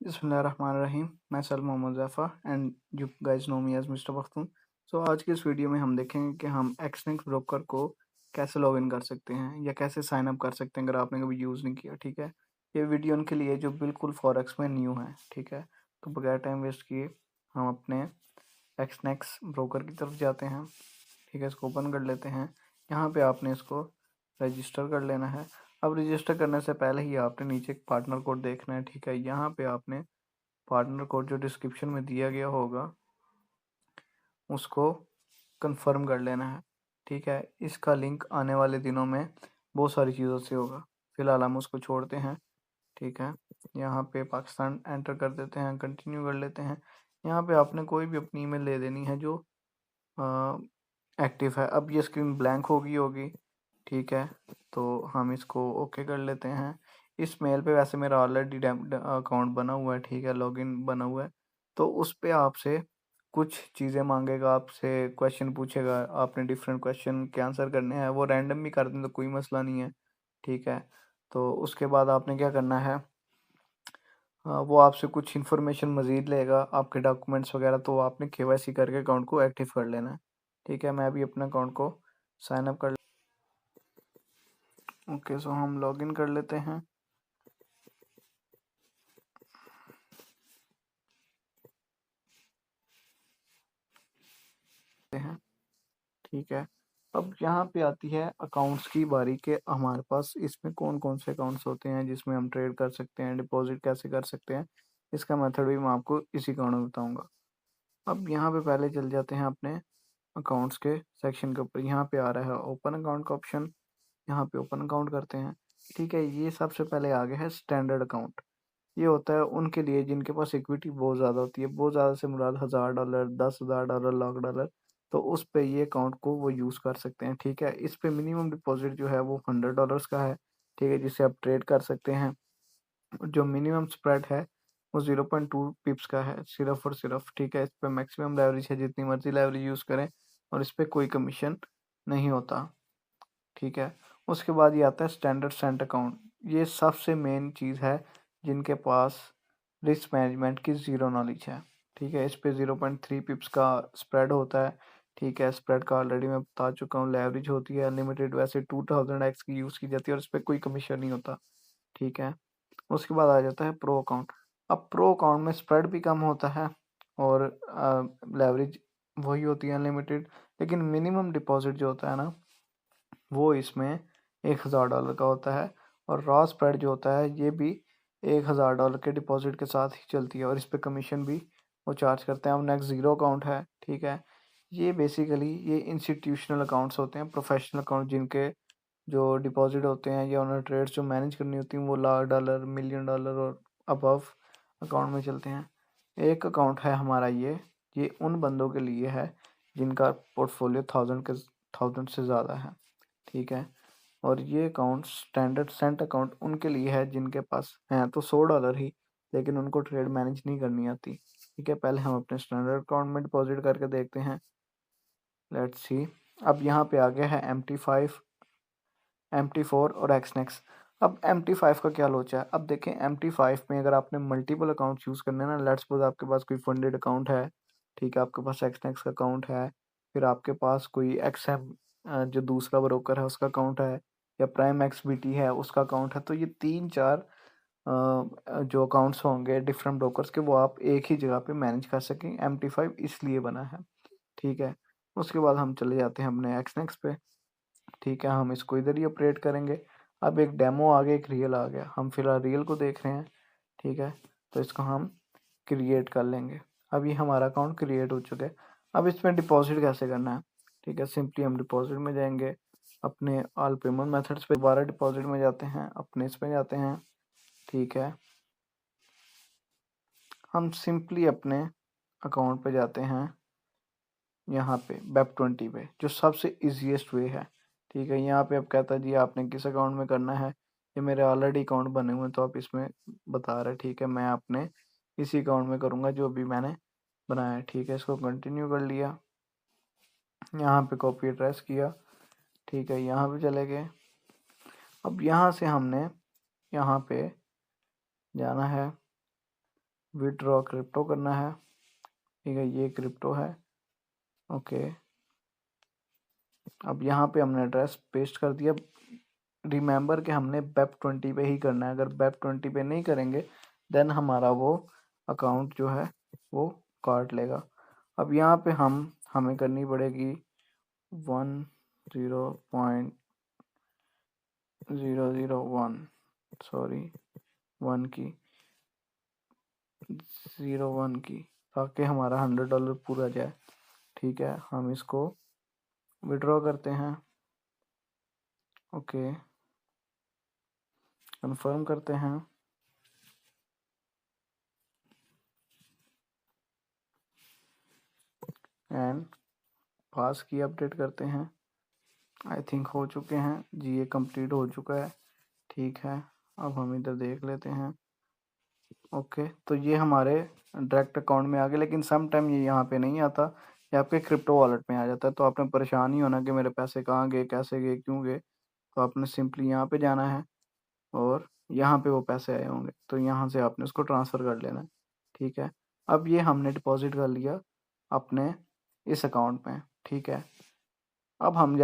बिस्मिल्लाहिर्रहमानिर्रहीम। मैं Salman Muzaffar and you guys know me as mister Pakhtun. So आज की इस वीडियो में हम देखेंगे कि हम एक्सनेक्स ब्रोकर को कैसे लॉगिन कर सकते हैं या कैसे साइन अप कर सकते हैं अगर आपने कभी यूज़ नहीं किया। ठीक है, ये वीडियो उनके लिए जो बिल्कुल फॉरेक्स में न्यू है। ठीक है, तो बगैर टाइम वेस्ट किए हम अपने एक्सनेक्स ब्रोकर की तरफ जाते हैं। ठीक है, इसको ओपन कर लेते हैं। यहाँ पे आपने इसको रजिस्टर कर लेना है। अब रजिस्टर करने से पहले ही आपने नीचे एक पार्टनर कोड देखना है। ठीक है, यहाँ पे आपने पार्टनर कोड जो डिस्क्रिप्शन में दिया गया होगा उसको कंफर्म कर लेना है। ठीक है, इसका लिंक आने वाले दिनों में बहुत सारी चीज़ों से होगा। फिलहाल हम उसको छोड़ते हैं। ठीक है, यहाँ पे पाकिस्तान एंटर कर देते हैं, कंटिन्यू कर लेते हैं। यहाँ पे आपने कोई भी अपनी ईमेल ले देनी है जो एक्टिव है। अब ये स्क्रीन ब्लैंक होगी। ठीक है, तो हम इसको ओके कर लेते हैं। इस मेल पे वैसे मेरा ऑलरेडी अकाउंट बना हुआ है। ठीक है, लॉगिन बना हुआ है। तो उस पे आपसे कुछ चीज़ें मांगेगा, आपसे क्वेश्चन पूछेगा, आपने डिफरेंट क्वेश्चन के आंसर करने हैं। वो रैंडम भी कर दें तो कोई मसला नहीं है। ठीक है, तो उसके बाद आपने क्या करना है, वो आपसे कुछ इन्फॉर्मेशन मज़ीद लेगा, आपके डॉक्यूमेंट्स वगैरह। तो आपने केवाईसी करके अकाउंट को एक्टिव कर लेना है। ठीक है, मैं अभी अपने अकाउंट को साइन अप कर ओके। सो हम लॉगिन कर लेते हैं। ठीक है, अब यहाँ पे आती है अकाउंट्स की बारी के हमारे पास इसमें कौन कौन से अकाउंट्स होते हैं जिसमें हम ट्रेड कर सकते हैं, डिपॉजिट कैसे कर सकते हैं। इसका मेथड भी मैं आपको इसी अकाउंट में बताऊंगा। अब यहाँ पे पहले चल जाते हैं अपने अकाउंट्स के सेक्शन के ऊपर। यहाँ पे आ रहा है ओपन अकाउंट का ऑप्शन, यहाँ पे ओपन अकाउंट करते हैं। ठीक है, ये सबसे पहले आ गया है स्टैंडर्ड अकाउंट। ये होता है उनके लिए जिनके पास इक्विटी बहुत ज़्यादा होती है। बहुत ज़्यादा से मुराद $1000, $10,000, लाख डॉलर। तो उस पे ये अकाउंट को वो यूज़ कर सकते हैं। ठीक है, इस पे मिनिमम डिपॉजिट जो है वो $100 का है। ठीक है, जिससे आप ट्रेड कर सकते हैं। जो मिनिमम स्प्रेड है वो 0.2 पिप्स का है, सिर्फ और सिर्फ। ठीक है, इस पे मैक्सिमम लेवरेज है, जितनी मर्जी लेवरेज यूज़ करें और इस पे कोई कमीशन नहीं होता। ठीक है, उसके बाद ये आता है स्टैंडर्ड सेंट अकाउंट। ये सबसे मेन चीज़ है जिनके पास रिस्क मैनेजमेंट की ज़ीरो नॉलेज है। ठीक है, इस पे 0.3 पिप्स का स्प्रेड होता है। ठीक है, स्प्रेड का ऑलरेडी मैं बता चुका हूँ। लेवरेज होती है अनलिमिटेड, वैसे 2000x की यूज़ की जाती है और इस पर कोई कमीशन नहीं होता। ठीक है, उसके बाद आ जाता है प्रो अकाउंट। अब प्रो अकाउंट में स्प्रेड भी कम होता है और लेवरेज वही होती है अनलिमिटेड, लेकिन मिनिमम डिपॉजिट जो होता है ना वो इसमें $1000 का होता है। और रॉ स्प्रेड जो होता है ये भी $1000 के डिपॉजिट के साथ ही चलती है और इस पे कमीशन भी वो चार्ज करते हैं। अब नेक्स्ट ज़ीरो अकाउंट है। ठीक है, ये बेसिकली ये इंस्टीट्यूशनल अकाउंट्स होते हैं, प्रोफेशनल अकाउंट जिनके जो डिपॉजिट होते हैं या उन्हें ट्रेड्स जो मैनेज करनी होती हैं वो $1,00,000, $1,000,000 और अबव अकाउंट में चलते हैं। एक अकाउंट है हमारा ये उन बंदों के लिए है जिनका पोर्टफोलियो 1000 से ज़्यादा है। ठीक है, और ये अकाउंट स्टैंडर्ड सेंट अकाउंट उनके लिए है जिनके पास हैं तो $100 ही, लेकिन उनको ट्रेड मैनेज नहीं करनी आती। ठीक है, पहले हम अपने स्टैंडर्ड अकाउंट में डिपॉजिट करके देखते हैं। Let's see. अब यहाँ पे आ गया है MT5, MT4 और एक्सनेक्स। अब MT5 का क्या लोचा है। अब देखें MT5 में अगर आपने मल्टीपल अकाउंट यूज़ करने हैं ना, लेट्स सपोज आपके पास कोई फंडेड अकाउंट है। ठीक है, आपके पास एक्सनेक्स का अकाउंट है, फिर आपके पास कोई XM जो दूसरा ब्रोकर है उसका अकाउंट है, या प्राइम XBT है उसका अकाउंट है। तो ये 3-4 जो अकाउंट्स होंगे डिफरेंट ब्रोकर्स के, वो आप एक ही जगह पे मैनेज कर सकें। MT5 इसलिए बना है। ठीक है, उसके बाद हम चले जाते हैं अपने एक्सनेक्स पे। ठीक है, हम इसको इधर ही ऑपरेट करेंगे। अब एक डेमो आ गया, एक रियल आ गया। हम फिलहाल रियल को देख रहे हैं। ठीक है, तो इसको हम क्रिएट कर लेंगे। अब ये हमारा अकाउंट क्रिएट हो चुका है। अब इसमें डिपॉजिट कैसे करना है। ठीक है, सिंपली हम डिपॉजिट में जाएंगे, अपने ऑल पेमेंट मेथड्स पे दोबारा डिपॉजिट में जाते हैं, अपने इस पे जाते हैं। ठीक है, हम सिंपली अपने अकाउंट पे जाते हैं, यहाँ पे Web20 पे, जो सबसे इजीएस्ट वे है। ठीक है, यहाँ पे अब कहता है जी आपने किस अकाउंट में करना है। ये मेरे ऑलरेडी अकाउंट बने हुए हैं तो आप इसमें बता रहे हैं। ठीक है, मैं अपने इसी अकाउंट में करूँगा जो अभी मैंने बनाया है। ठीक है, इसको कंटिन्यू कर लिया, यहाँ पे कॉपी एड्रेस किया। ठीक है, यहाँ पे चले गए। अब यहाँ से हमने यहाँ पे जाना है विड्रॉ क्रिप्टो करना है, ठीक है, ये क्रिप्टो है। ओके, अब यहाँ पे हमने एड्रेस पेस्ट कर दिया। रिमेंबर कि हमने BEP20 पे ही करना है, अगर BEP20 पे नहीं करेंगे देन हमारा वो अकाउंट जो है वो काट लेगा। अब यहाँ पे हमें करनी पड़ेगी 10.001 सॉरी 1 की 01 की, ताकि हमारा $100 पूरा जाए। ठीक है, हम इसको विड्रॉ करते हैं। ओके, कंफर्म करते हैं। एंड पास की अपडेट करते हैं। आई थिंक हो चुके हैं जी, ये कंप्लीट हो चुका है। ठीक है, अब हम इधर देख लेते हैं। ओके, तो ये हमारे डायरेक्ट अकाउंट में आ गया, लेकिन सम टाइम ये यहाँ पे नहीं आता, ये आपके क्रिप्टो वॉलेट में आ जाता है। तो आपने परेशान ही होना कि मेरे पैसे कहाँ गए, कैसे गए, क्यों गए। तो आपने सिंपली यहाँ पे जाना है और यहाँ पे वो पैसे आए होंगे, तो यहाँ से आपने उसको ट्रांसफ़र कर लेना है। ठीक है, अब ये हमने डिपॉजिट कर लिया अपने इस अकाउंट में। ठीक है, अब हम